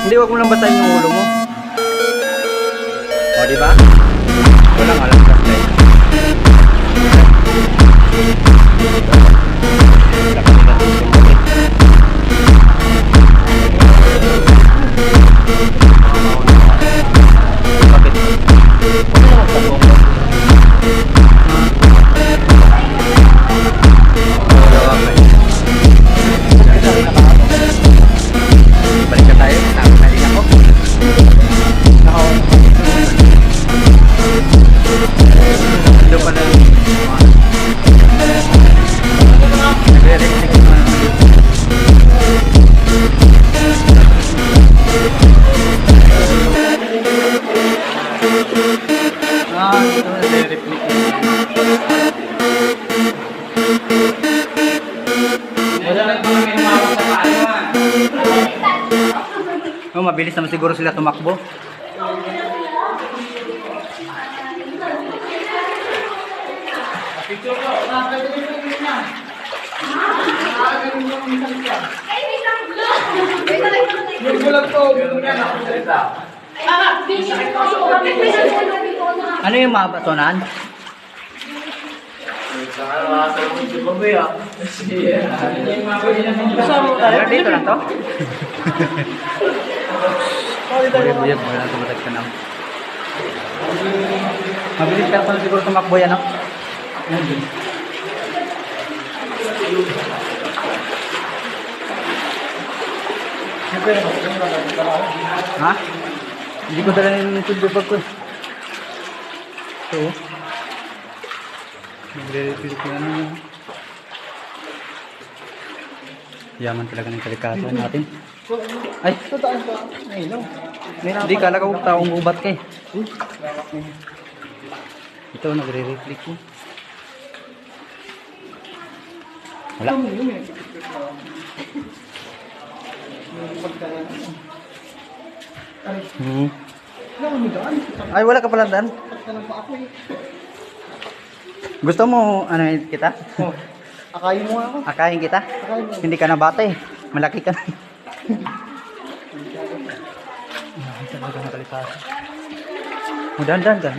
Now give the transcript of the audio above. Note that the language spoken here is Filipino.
Hindi, wag mo lang basahin yung ulo mo. O, diba? Walang alam ka guys. Balik ka tayo, nakakita na din ako. Ito pa na. Nagre-reflect naman naman dito. Ito nagre-reflect. Oh, mabilis naman siguro sila tumakbo. Ano yung mga batonan? Dito lang to? Buyag, wala lang tumatag ka na. Mabilis ka pala siguro tumakbo yan, no? Ha? Hindi ko dala yung tube bag ko. Ito. Nagre-refill ko na. Yaman talaga ng kalikasan natin. Ay! Hindi, kala ko taong gubat ka eh. Ito, nagre-reflect ko. Wala. Ay, wala ka pala daan. Gusto mo, ano kita? Akayin mo ako. Akayin kita? Hindi ka na bata eh. Malaki ka na. Talaga ng kalikasan. Mudahan-dahan ka.